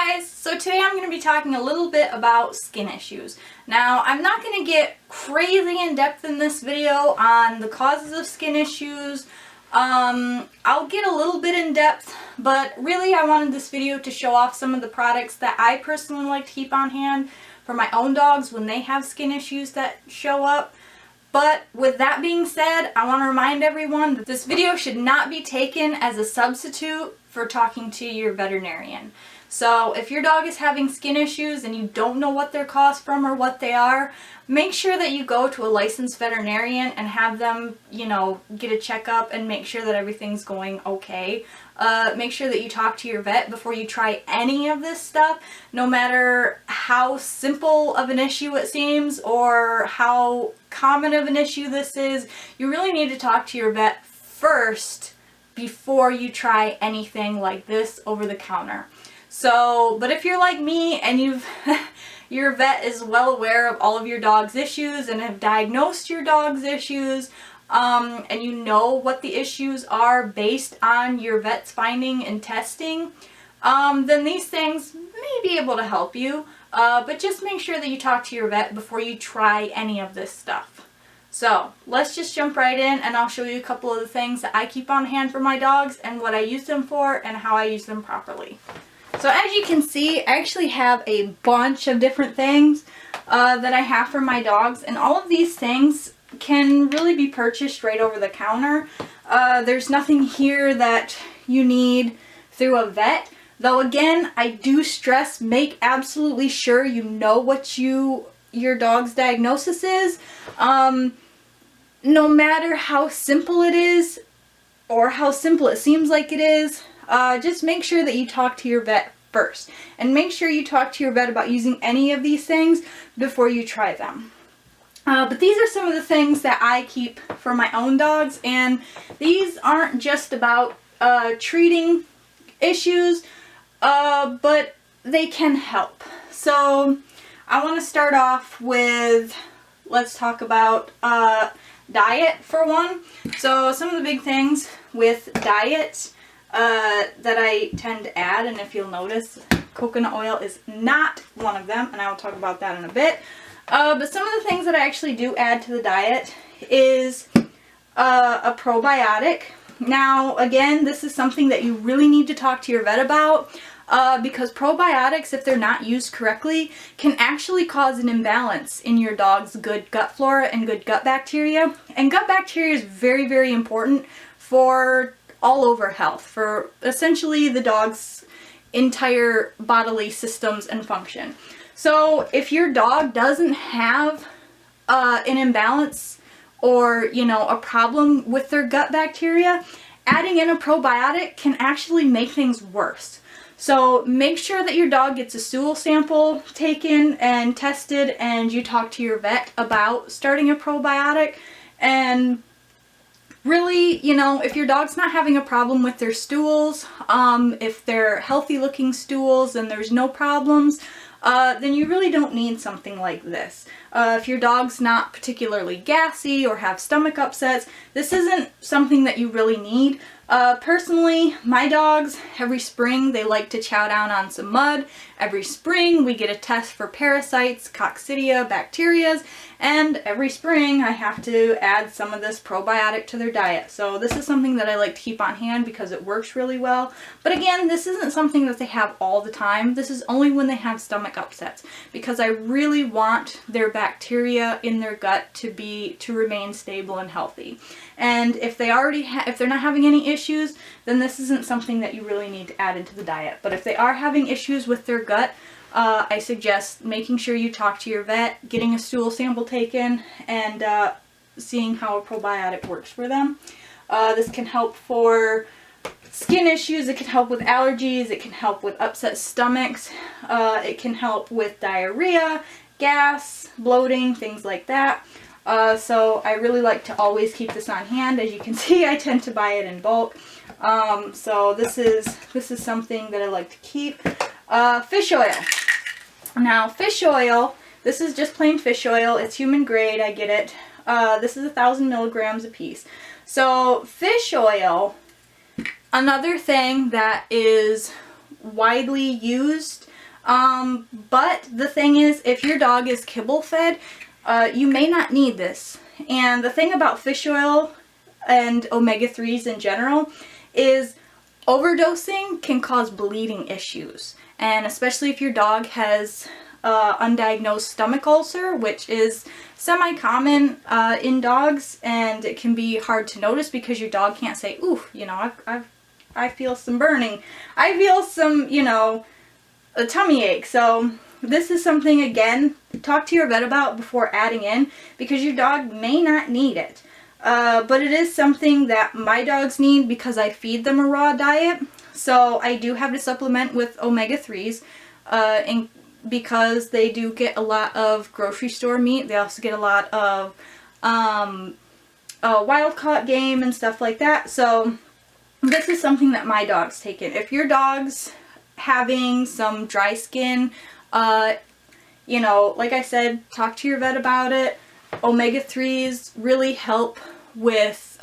guys, so today I'm going to be talking a little bit about skin issues. Now, I'm not going to get crazy in depth in this video on the causes of skin issues. I'll get a little bit in depth, but really I wanted this video to show off some of the products that I personally like to keep on hand for my own dogs when they have skin issues that show up. But with that being said, I want to remind everyone that this video should not be taken as a substitute for talking to your veterinarian. So if your dog is having skin issues and you don't know what they're caused from or what they are, make sure that you go to a licensed veterinarian and have them, get a checkup and make sure that everything's going okay. Make sure that you talk to your vet before you try any of this stuff, no matter how simple of an issue it seems or how common of an issue this is. You really need to talk to your vet first before you try anything like this over the counter. So, but if you're like me and your vet is well aware of all of your dog's issues and have diagnosed your dog's issues, and you know what the issues are based on your vet's finding and testing, then these things may be able to help you. But just make sure that you talk to your vet before you try any of this stuff. So let's just jump right in and I'll show you a couple of the things that I keep on hand for my dogs and what I use them for and how I use them properly. So as you can see, I actually have a bunch of different things that I have for my dogs, and all of these things can really be purchased right over the counter. There's nothing here that you need through a vet, though again, I do stress make absolutely sure you know what your dog's diagnosis is. No matter how simple it is or how simple it seems like it is, just make sure that you talk to your vet first. And make sure you talk to your vet about using any of these things before you try them. But these are some of the things that I keep for my own dogs, and these aren't just about treating issues, but they can help. So I want to start off with, let's talk about diet for one. So some of the big things with diet that I tend to add, and if you'll notice, coconut oil is not one of them, and I will talk about that in a bit. But some of the things that I actually do add to the diet is a probiotic. Now, again, this is something that you really need to talk to your vet about, because probiotics, if they're not used correctly, can actually cause an imbalance in your dog's good gut flora and good gut bacteria. And gut bacteria is very, very important for all over health, for essentially the dog's entire bodily systems and function. So if your dog doesn't have an imbalance or, a problem with their gut bacteria, adding in a probiotic can actually make things worse. So make sure that your dog gets a stool sample taken and tested, and you talk to your vet about starting a probiotic. And really, if your dog's not having a problem with their stools, if they're healthy looking stools and there's no problems, then you really don't need something like this. If your dog's not particularly gassy or have stomach upsets, this isn't something that you really need. Personally, my dogs, every spring, they like to chow down on some mud. Every spring, we get a test for parasites, coccidia, bacteria, and every spring, I have to add some of this probiotic to their diet. So this is something that I like to keep on hand because it works really well. But again, this isn't something that they have all the time. This is only when they have stomach upsets, because I really want their bacteria in their gut to remain stable and healthy. And if they if they're not having any issues, then this isn't something that you really need to add into the diet. But if they are having issues with their gut, I suggest making sure you talk to your vet, getting a stool sample taken, and seeing how a probiotic works for them. This can help for skin issues, it can help with allergies, it can help with upset stomachs, it can help with diarrhea, gas, bloating, things like that. So I really like to always keep this on hand. As you can see, I tend to buy it in bulk. So this is something that I like to keep. Fish oil. Now, fish oil, this is just plain fish oil. It's human grade, I get it. This is 1,000 milligrams a piece. So fish oil, another thing that is widely used. But the thing is, if your dog is kibble fed, you may not need this. And the thing about fish oil and omega-3s in general is overdosing can cause bleeding issues. And especially if your dog has undiagnosed stomach ulcer, which is semi-common in dogs, and it can be hard to notice because your dog can't say, ooh, you know, I feel some burning. I feel some, you know, a tummy ache. So this is something, again, talk to your vet about before adding in, because your dog may not need it. But it is something that my dogs need because I feed them a raw diet. So I do have to supplement with omega-3s because they do get a lot of grocery store meat. They also get a lot of wild-caught game and stuff like that. So this is something that my dogs take in. If your dog's having some dry skin, you know, like I said, talk to your vet about it. Omega-3s really help with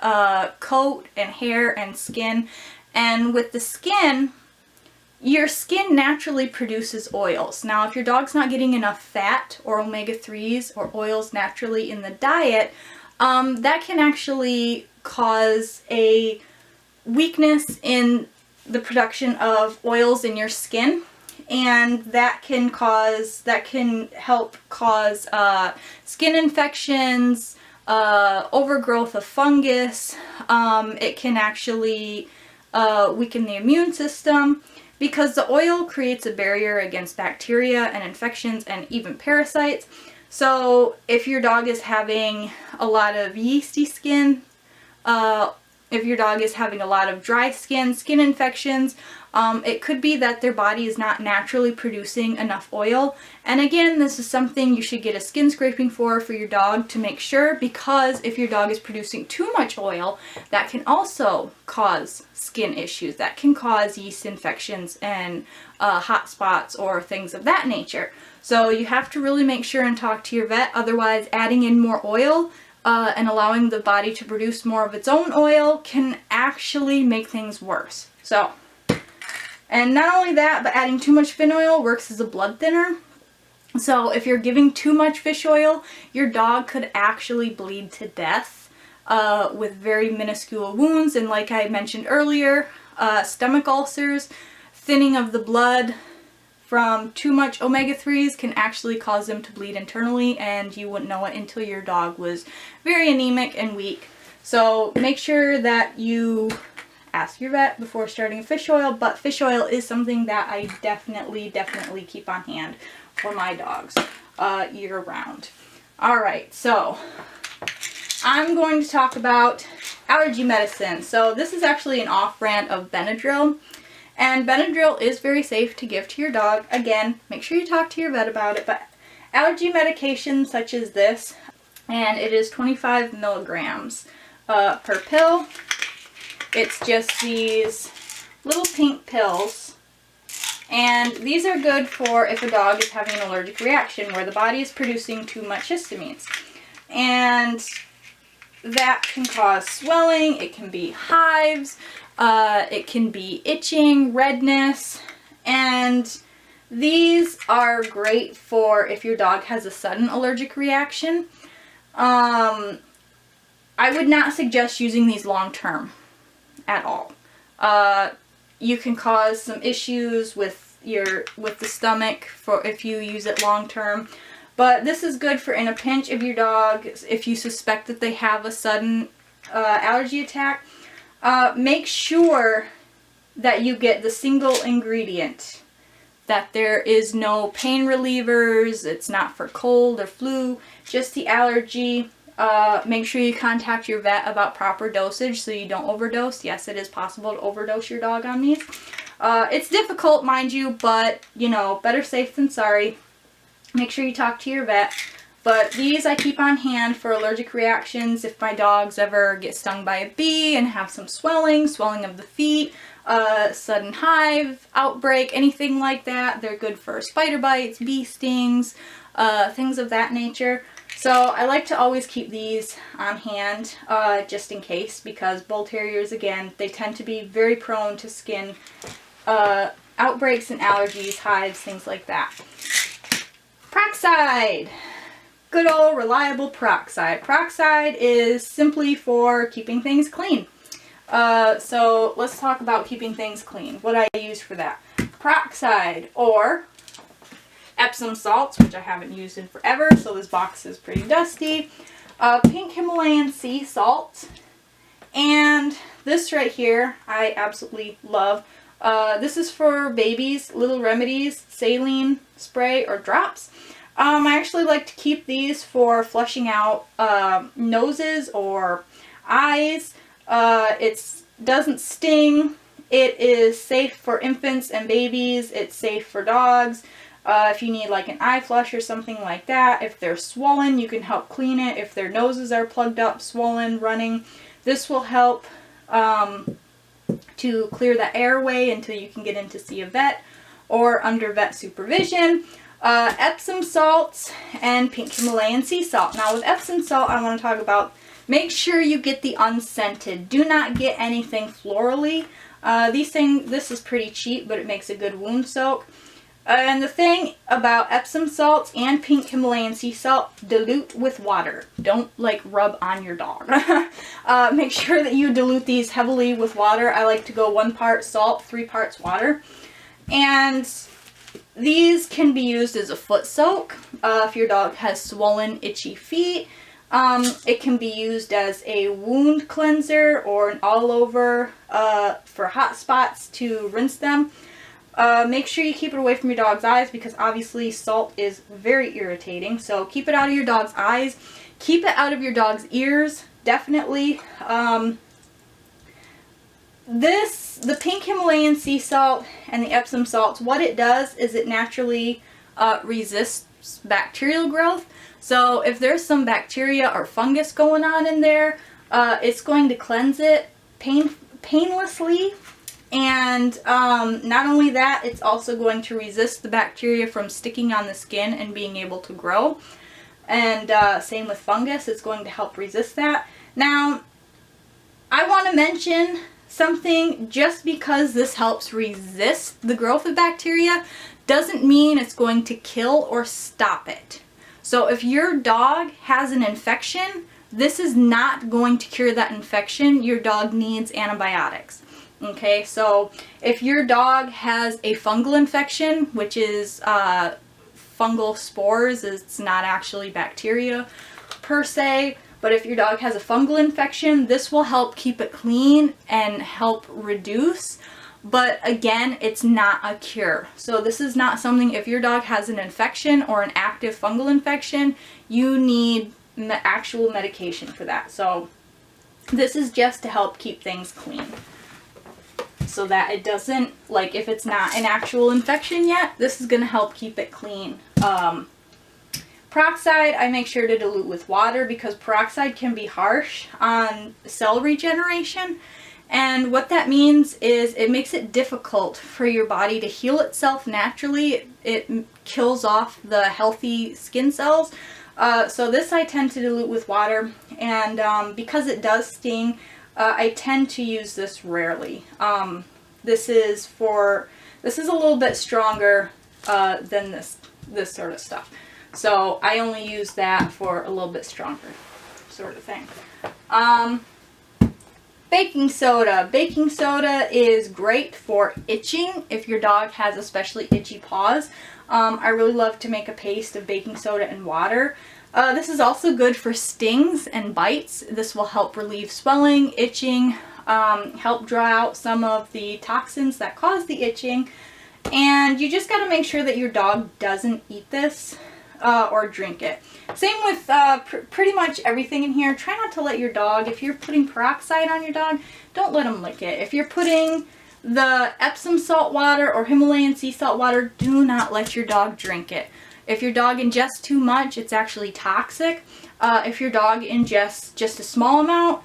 coat and hair and skin. And with the skin, your skin naturally produces oils. Now, if your dog's not getting enough fat or omega-3s or oils naturally in the diet, that can actually cause a weakness in the production of oils in your skin, and that can help cause skin infections, overgrowth of fungus. It can actually weaken the immune system because the oil creates a barrier against bacteria and infections and even parasites. So if your dog is having a lot of yeasty skin, if your dog is having a lot of dry skin infections, it could be that their body is not naturally producing enough oil. And again, this is something you should get a skin scraping for your dog to make sure, because if your dog is producing too much oil, that can also cause skin issues. That can cause yeast infections and hot spots or things of that nature. So you have to really make sure and talk to your vet. Otherwise, adding in more oil and allowing the body to produce more of its own oil can actually make things worse. So, and not only that, but adding too much fin oil works as a blood thinner. So if you're giving too much fish oil, your dog could actually bleed to death with very minuscule wounds. And like I mentioned earlier, stomach ulcers, thinning of the blood from too much omega-3s can actually cause them to bleed internally, and you wouldn't know it until your dog was very anemic and weak. So make sure that you ask your vet before starting a fish oil, but fish oil is something that I definitely keep on hand for my dogs year round. Alright, so I'm going to talk about allergy medicine. So this is actually an off-brand of Benadryl. And Benadryl is very safe to give to your dog. Again, make sure you talk to your vet about it. But allergy medication such as this, and it is 25 milligrams per pill. It's just these little pink pills. And these are good for if a dog is having an allergic reaction where the body is producing too much histamines. And that can cause swelling, it can be hives, it can be itching, redness, and these are great for if your dog has a sudden allergic reaction. I would not suggest using these long term at all. You can cause some issues with the stomach for if you use it long term. But this is good for in a pinch if your dog, if you suspect that they have a sudden allergy attack. Make sure that you get the single ingredient, that there is no pain relievers, it's not for cold or flu, just the allergy. Make sure you contact your vet about proper dosage so you don't overdose. Yes, it is possible to overdose your dog on these. It's difficult, mind you, but, you know, better safe than sorry. Make sure you talk to your vet. But these I keep on hand for allergic reactions. If my dogs ever get stung by a bee and have some swelling of the feet, sudden hive outbreak, anything like that, they're good for spider bites, bee stings, things of that nature. So I like to always keep these on hand just in case, because Bull Terriers, again, they tend to be very prone to skin outbreaks and allergies, hives, things like that. Peroxide. Good old reliable peroxide. Peroxide is simply for keeping things clean. So let's talk about keeping things clean. What I use for that. Peroxide or Epsom salts, which I haven't used in forever, so this box is pretty dusty. Pink Himalayan sea salt. And this right here, I absolutely love. This is for babies, little remedies, saline spray or drops. I actually like to keep these for flushing out noses or eyes. It doesn't sting. It is safe for infants and babies. It's safe for dogs. If you need like an eye flush or something like that, if they're swollen, you can help clean it. If their noses are plugged up, swollen, running, this will help to clear the airway until you can get in to see a vet or under vet supervision. Epsom salts and pink Himalayan sea salt. Now with Epsom salt, I want to talk about, make sure you get the unscented. Do not get anything florally. This is pretty cheap, but it makes a good wound soak. And the thing about Epsom salts and pink Himalayan sea salt, dilute with water. Don't like rub on your dog. Make sure that you dilute these heavily with water. I like to go 1 part salt, 3 parts water. And these can be used as a foot soak if your dog has swollen, itchy feet. It can be used as a wound cleanser or an all-over for hot spots to rinse them. Make sure you keep it away from your dog's eyes because obviously salt is very irritating. So keep it out of your dog's eyes. Keep it out of your dog's ears, definitely. The pink Himalayan sea salt and the Epsom salts, what it does is it naturally resists bacterial growth. So if there's some bacteria or fungus going on in there, it's going to cleanse it painlessly. And not only that, it's also going to resist the bacteria from sticking on the skin and being able to grow. And same with fungus, it's going to help resist that. Now, I want to mention something. Just because this helps resist the growth of bacteria doesn't mean it's going to kill or stop it. So if your dog has an infection, this is not going to cure that infection. Your dog needs antibiotics. Okay, so if your dog has a fungal infection, which is fungal spores, it's not actually bacteria per se, but if your dog has a fungal infection, this will help keep it clean and help reduce. But again, it's not a cure. So this is not something, if your dog has an infection or an active fungal infection, you need actual medication for that. So this is just to help keep things clean. So that it doesn't, like if it's not an actual infection yet, this is going to help keep it clean. Peroxide, I make sure to dilute with water because peroxide can be harsh on cell regeneration. And what that means is it makes it difficult for your body to heal itself naturally. It kills off the healthy skin cells. So this I tend to dilute with water, and because it does sting, I tend to use this rarely. This is a little bit stronger than this sort of stuff. So I only use that for a little bit stronger sort of thing. Baking soda. Baking soda is great for itching if your dog has especially itchy paws. I really love to make a paste of baking soda and water. This is also good for stings and bites. This will help relieve swelling, itching, help draw out some of the toxins that cause the itching. And you just got to make sure that your dog doesn't eat this or drink it. Same with pretty much everything in here. Try not to let your dog, if you're putting peroxide on your dog, don't let him lick it. If you're putting the Epsom salt water or Himalayan sea salt water, do not let your dog drink it. If your dog ingests too much, it's actually toxic. If your dog ingests just a small amount,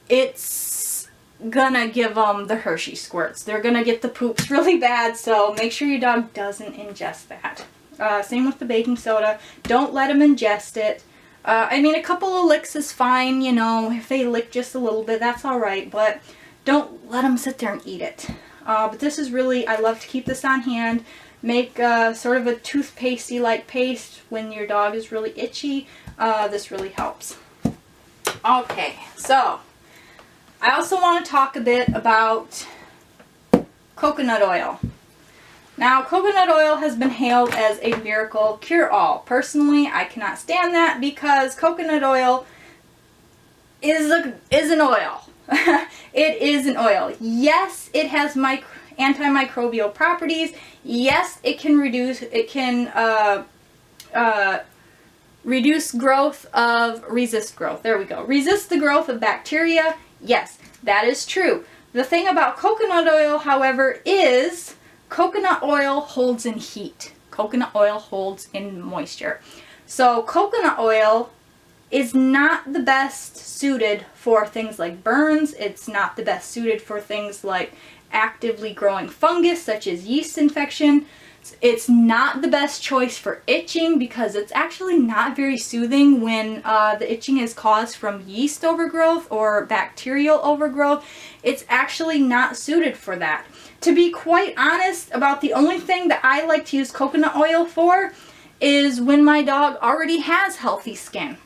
it's gonna give them the Hershey squirts. They're gonna get the poops really bad, so make sure your dog doesn't ingest that. Same with the baking soda. Don't let them ingest it. I mean, a couple of licks is fine, you know. If they lick just a little bit, that's alright, but don't let them sit there and eat it. but this is really, I love to keep this on hand. Make sort of a toothpastey like paste when your dog is really itchy. This really helps. Okay, so I also want to talk a bit about coconut oil. Now, coconut oil has been hailed as a miracle cure-all. Personally, I cannot stand that because coconut oil is an oil. It is an oil. Yes, it has antimicrobial properties. Yes, it can reduce growth of, resist growth. There we go. Resist the growth of bacteria. Yes, that is true. The thing about coconut oil, however, is coconut oil holds in heat. Coconut oil holds in moisture. So coconut oil is not the best suited for things like burns. It's not the best suited for things like actively growing fungus such as yeast infection. It's not the best choice for itching because it's actually not very soothing when the itching is caused from yeast overgrowth or bacterial overgrowth. It's actually not suited for that. To be quite honest, about the only thing that I like to use coconut oil for is when my dog already has healthy skin.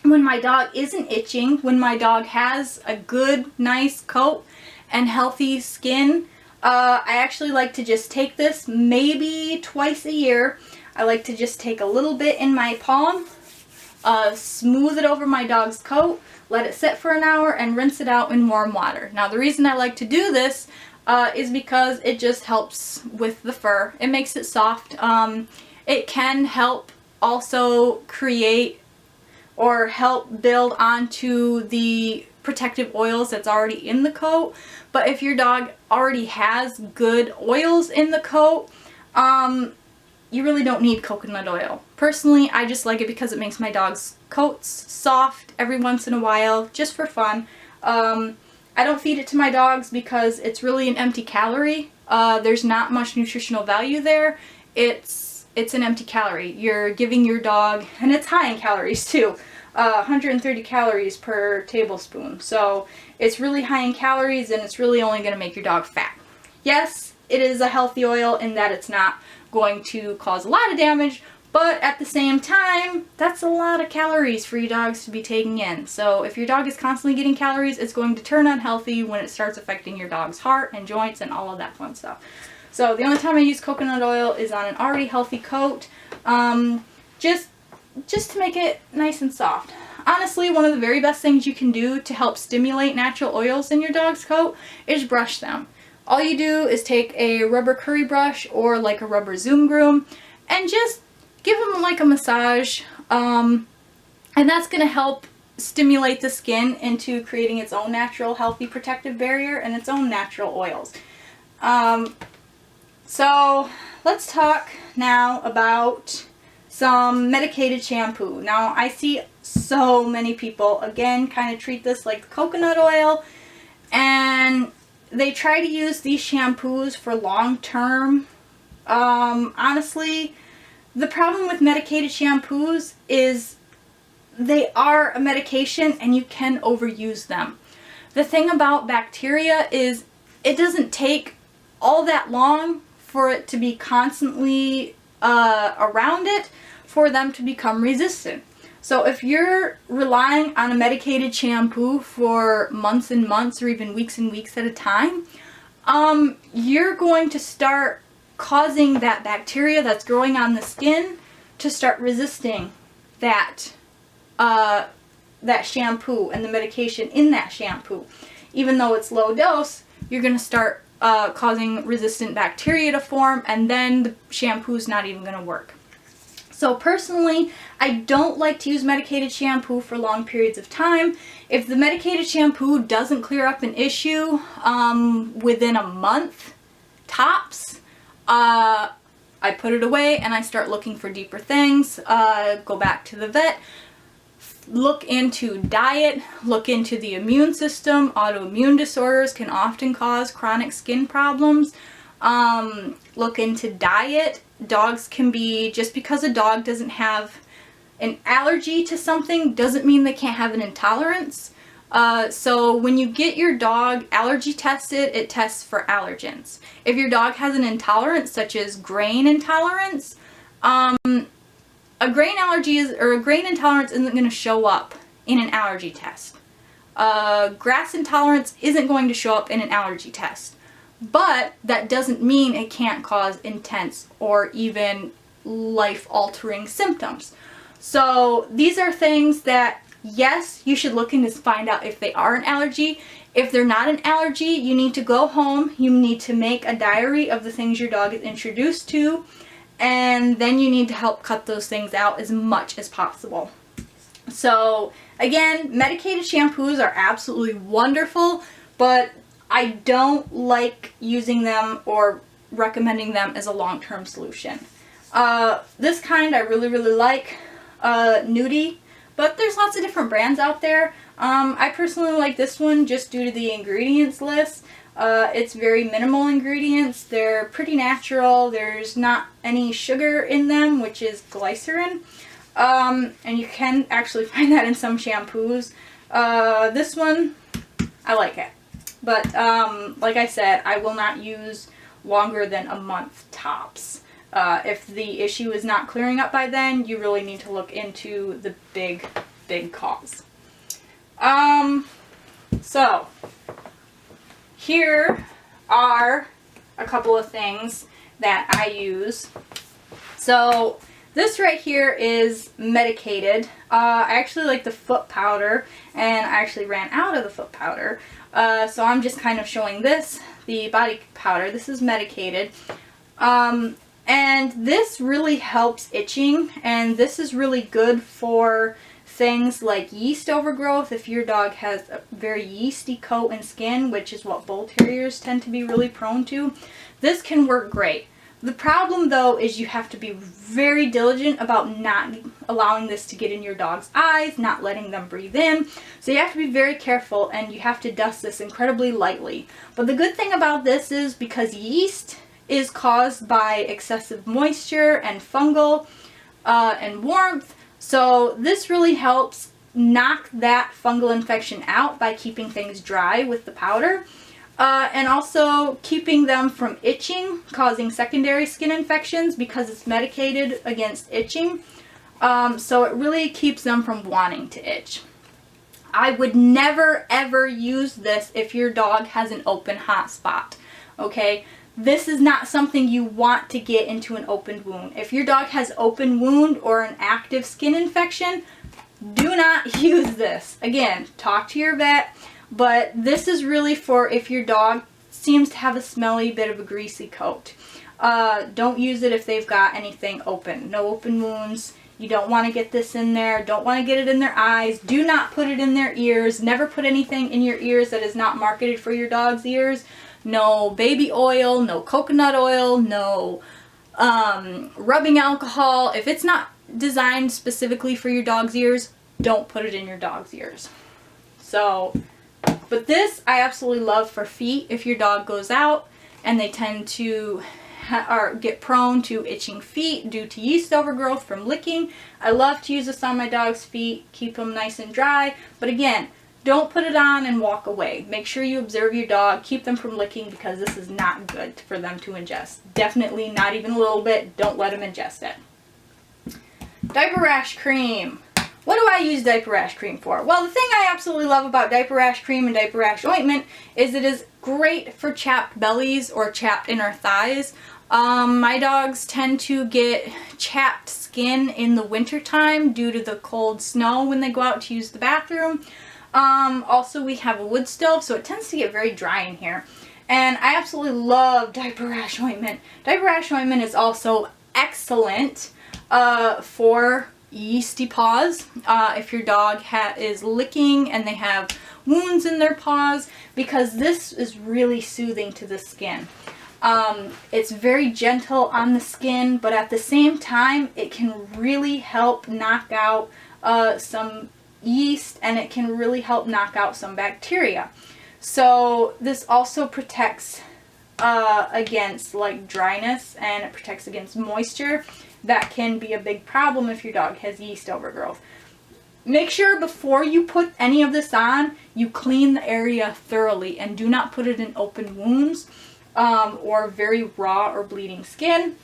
When my dog isn't itching, when my dog has a good, nice coat and healthy skin, I actually like to just take this maybe twice a year. I like to just take a little bit in my palm, smooth it over my dog's coat, let it sit for an hour, and rinse it out in warm water. Now, the reason I like to do this is because it just helps with the fur. It makes it soft. It can help also create or help build onto the protective oils that's already in the coat. But if your dog already has good oils in the coat, you really don't need coconut oil. Personally, I just like it because it makes my dog's coats soft every once in a while, just for fun. I don't feed it to my dogs because it's really an empty calorie. There's not much nutritional value there. It's an empty calorie. You're giving your dog, and it's high in calories too, 130 calories per tablespoon. So it's really high in calories, and it's really only going to make your dog fat. Yes, it is a healthy oil in that it's not going to cause a lot of damage, but at the same time, that's a lot of calories for your dogs to be taking in. So if your dog is constantly getting calories, it's going to turn unhealthy when it starts affecting your dog's heart and joints and all of that fun stuff. So the only time I use coconut oil is on an already healthy coat, just to make it nice and soft. Honestly, one of the very best things you can do to help stimulate natural oils in your dog's coat is brush them. All you do is take a rubber curry brush or like a rubber zoom groom and just give them like a massage, and that's going to help stimulate the skin into creating its own natural healthy protective barrier and its own natural oils. So let's talk now about some medicated shampoo. Now, I see so many people, again, kind of treat this like coconut oil, and they try to use these shampoos for long term. Honestly, the problem with medicated shampoos is they are a medication and you can overuse them. The thing about bacteria is it doesn't take all that long for it to be constantly around it for them to become resistant. So if you're relying on a medicated shampoo for months and months or even weeks and weeks at a time, you're going to start causing that bacteria that's growing on the skin to start resisting that shampoo and the medication in that shampoo. Even though it's low dose, you're going to start causing resistant bacteria to form, and then the shampoo's not even going to work. So personally, I don't like to use medicated shampoo for long periods of time. If the medicated shampoo doesn't clear up an issue within a month, tops, I put it away and I start looking for deeper things, go back to the vet, look into diet, look into the immune system. Autoimmune disorders can often cause chronic skin problems. Look into diet. Dogs can be, just because a dog doesn't have an allergy to something doesn't mean they can't have an intolerance. So when you get your dog allergy tested, it tests for allergens. If your dog has an intolerance, such as grain intolerance, a grain intolerance isn't going to show up in an allergy test. Grass intolerance isn't going to show up in an allergy test. But that doesn't mean it can't cause intense or even life-altering symptoms. So these are things that, yes, you should look into to find out if they are an allergy. If they're not an allergy, you need to go home, you need to make a diary of the things your dog is introduced to, and then you need to help cut those things out as much as possible. So again, medicated shampoos are absolutely wonderful, but I don't like using them or recommending them as a long-term solution. This kind I really like, Nudie, but there's lots of different brands out there. I personally like this one just due to the ingredients list. It's very minimal ingredients. They're pretty natural. There's not any sugar in them, which is glycerin. And you can actually find that in some shampoos. This one, I like it. But like I said, I will not use longer than a month tops. If the issue is not clearing up by then, you really need to look into the big cause. So here are a couple of things that I use. So this right here is medicated. I actually like the foot powder, and I actually ran out of the foot powder. So I'm just kind of showing this, the body powder. This is medicated. And this really helps itching, and this is really good for things like yeast overgrowth. If your dog has a very yeasty coat and skin, which is what Bull Terriers tend to be really prone to, this can work great. The problem though is you have to be very diligent about not allowing this to get in your dog's eyes, not letting them breathe in. So you have to be very careful, and you have to dust this incredibly lightly. But the good thing about this is because yeast is caused by excessive moisture and fungal and warmth, so this really helps knock that fungal infection out by keeping things dry with the powder. And also keeping them from itching, causing secondary skin infections because it's medicated against itching. So it really keeps them from wanting to itch. I would never ever use this if your dog has an open hot spot. Okay? This is not something you want to get into an open wound. If your dog has open wound or an active skin infection, do not use this. Again, talk to your vet. But this is really for if your dog seems to have a smelly bit of a greasy coat. Don't use it if they've got anything open. No open wounds. You don't want to get this in there. Don't want to get it in their eyes. Do not put it in their ears. Never put anything in your ears that is not marketed for your dog's ears. No baby oil, no coconut oil, no rubbing alcohol. If it's not designed specifically for your dog's ears, don't put it in your dog's ears. So... but this I absolutely love for feet. If your dog goes out and they tend to get prone to itching feet due to yeast overgrowth from licking, I love to use this on my dog's feet, keep them nice and dry. But again, don't put it on and walk away. Make sure you observe your dog, keep them from licking, because this is not good for them to ingest. Definitely not even a little bit. Don't let them ingest it. Diaper rash cream. What do I use diaper rash cream for? Well, the thing I absolutely love about diaper rash cream and diaper rash ointment is it is great for chapped bellies or chapped inner thighs. My dogs tend to get chapped skin in the wintertime due to the cold snow when they go out to use the bathroom. Also, we have a wood stove, so it tends to get very dry in here. And I absolutely love diaper rash ointment. Diaper rash ointment is also excellent for yeasty paws. If your dog is licking and they have wounds in their paws, because this is really soothing to the skin. It's very gentle on the skin, but at the same time it can really help knock out some yeast, and it can really help knock out some bacteria. So this also protects against like dryness, and it protects against moisture. That can be a big problem if your dog has yeast overgrowth. Make sure before you put any of this on, you clean the area thoroughly and do not put it in open wounds or very raw or bleeding skin.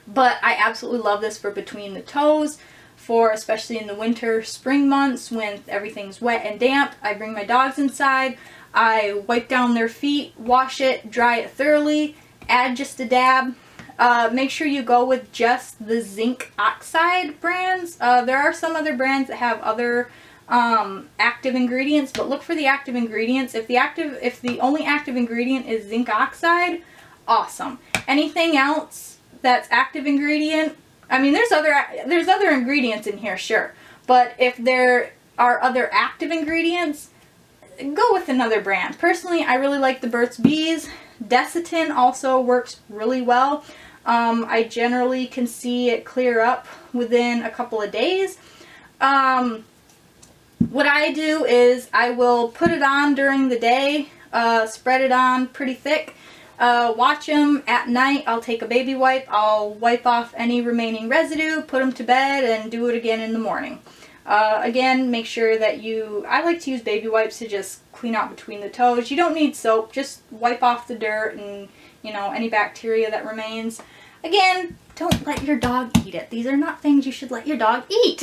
But I absolutely love this for between the toes, for especially in the winter, spring months when everything's wet and damp. I bring my dogs inside, I wipe down their feet, wash it, dry it thoroughly, add just a dab. Make sure you go with just the zinc oxide brands. There are some other brands that have other active ingredients, but look for the active ingredients. If the only active ingredient is zinc oxide, awesome. Anything else that's active ingredient, I mean, there's other ingredients in here, sure, but if there are other active ingredients, go with another brand. Personally, I really like the Burt's Bees. Desitin also works really well. I generally can see it clear up within a couple of days. What I do is I will put it on during the day, spread it on pretty thick, watch them at night. I'll take a baby wipe, I'll wipe off any remaining residue, put them to bed, and do it again in the morning. Again, make sure that I like to use baby wipes to just clean out between the toes. You don't need soap, just wipe off the dirt and, you know, any bacteria that remains. Again, don't let your dog eat it. These are not things you should let your dog eat.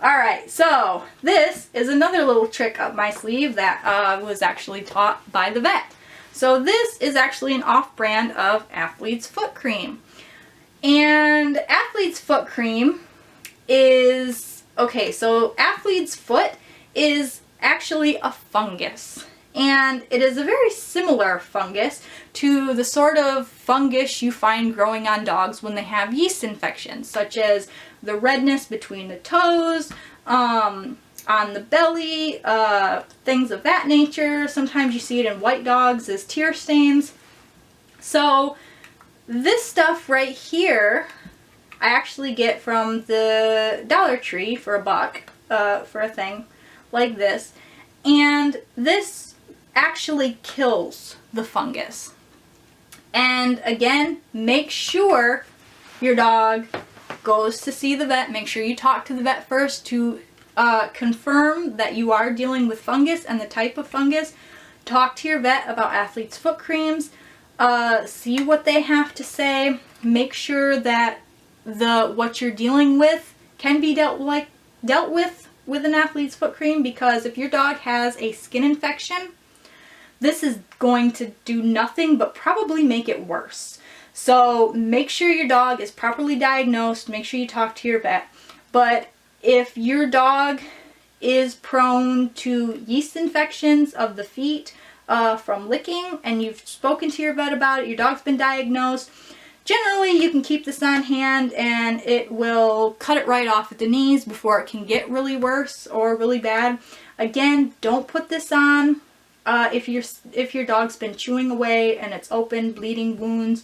Alright, so this is another little trick up my sleeve that was actually taught by the vet. So this is actually an off-brand of Athlete's Foot Cream. And Athlete's Foot Cream is, okay, so Athlete's Foot is actually a fungus. And it is a very similar fungus to the sort of fungus you find growing on dogs when they have yeast infections, such as the redness between the toes, on the belly, things of that nature. Sometimes you see it in white dogs as tear stains. So this stuff right here, I actually get from the Dollar Tree for $1, for a thing like this. And this actually kills the fungus. And again, make sure your dog goes to see the vet. Make sure you talk to the vet first to confirm that you are dealing with fungus and the type of fungus. Talk to your vet about Athlete's Foot Creams. See what they have to say. Make sure that what you're dealing with can be dealt with an Athlete's Foot Cream, because if your dog has a skin infection, this is going to do nothing but probably make it worse. So make sure your dog is properly diagnosed. Make sure you talk to your vet. But if your dog is prone to yeast infections of the feet from licking, and you've spoken to your vet about it, your dog's been diagnosed, generally you can keep this on hand and it will cut it right off at the knees before it can get really worse or really bad. Again, don't put this on if your dog's been chewing away and it's open, bleeding wounds.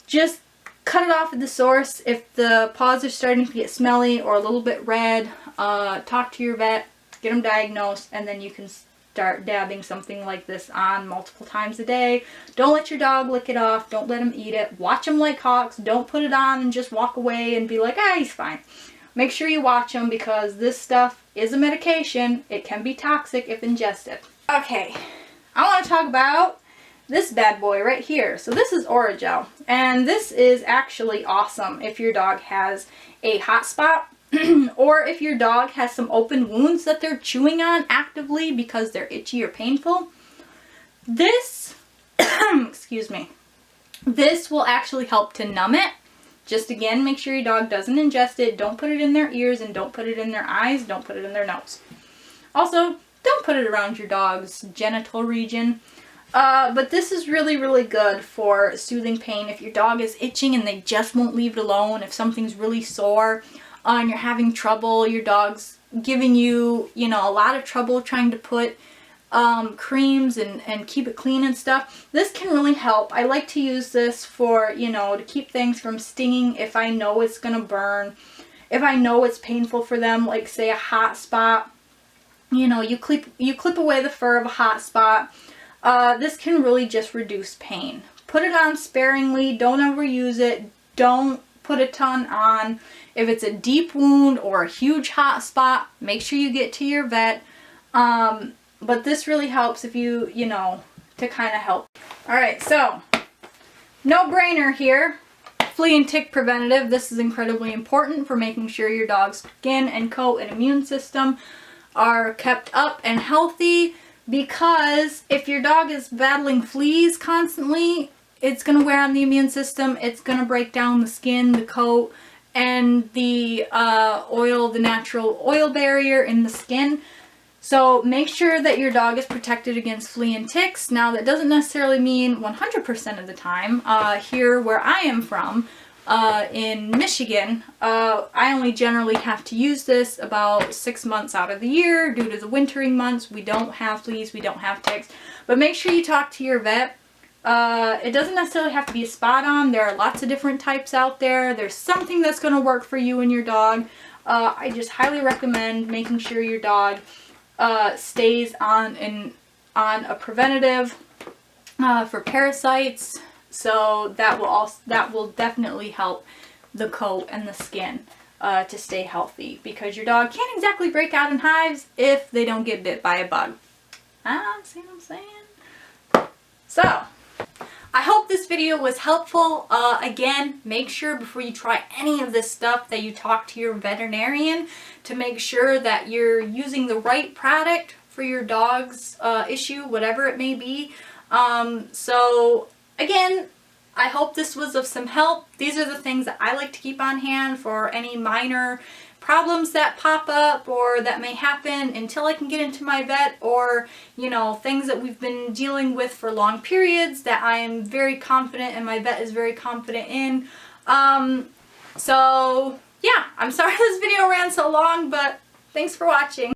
Just cut it off at the source. If the paws are starting to get smelly or a little bit red, talk to your vet, get them diagnosed, and then you can start dabbing something like this on multiple times a day. Don't let your dog lick it off. Don't let him eat it. Watch him like hawks. Don't put it on and just walk away and be like, ah, he's fine. Make sure you watch him, because this stuff is a medication. It can be toxic if ingested. Okay, I want to talk about this bad boy right here. So this is Orajel, and this is actually awesome if your dog has a hot spot or if your dog has some open wounds that they're chewing on actively because they're itchy or painful. This, excuse me, this will actually help to numb it. Just again, make sure your dog doesn't ingest it. Don't put it in their ears, and don't put it in their eyes. Don't put it in their nose. Also, don't put it around your dog's genital region. But this is really, really good for soothing pain. If your dog is itching and they just won't leave it alone, if something's really sore and you're having trouble, your dog's giving you, a lot of trouble trying to put creams and keep it clean and stuff, this can really help. I like to use this for, to keep things from stinging if I know it's gonna burn, if I know it's painful for them, like say a hot spot. You clip away the fur of a hot spot. This can really just reduce pain. Put it on sparingly. Don't overuse it. Don't put a ton on. If it's a deep wound or a huge hot spot, make sure you get to your vet. But this really helps if you know, to kind of help. All right, so no brainer here. Flea and tick preventative. This is incredibly important for making sure your dog's skin and coat and immune system are kept up and healthy, because if your dog is battling fleas constantly, it's going to wear on the immune system. It's going to break down the skin, the coat, and the the natural oil barrier in the skin. So make sure that your dog is protected against flea and ticks. Now, that doesn't necessarily mean 100% of the time. Here where I am from, in Michigan, I only generally have to use this about 6 months out of the year. Due to the wintering months, we don't have fleas, we don't have ticks. But make sure you talk to your vet. It doesn't necessarily have to be spot on. There are lots of different types out there. There's something that's going to work for you and your dog. I just highly recommend making sure your dog stays on a preventative for parasites. So that will definitely help the coat and the skin to stay healthy, because your dog can't exactly break out in hives if they don't get bit by a bug. See what I'm saying? So I hope this video was helpful. Again, make sure before you try any of this stuff that you talk to your veterinarian to make sure that you're using the right product for your dog's issue, whatever it may be. So again, I hope this was of some help. These are the things that I like to keep on hand for any minor problems that pop up or that may happen until I can get into my vet, or, you know, things that we've been dealing with for long periods that I am very confident and my vet is very confident in. So yeah, I'm sorry this video ran so long, but thanks for watching.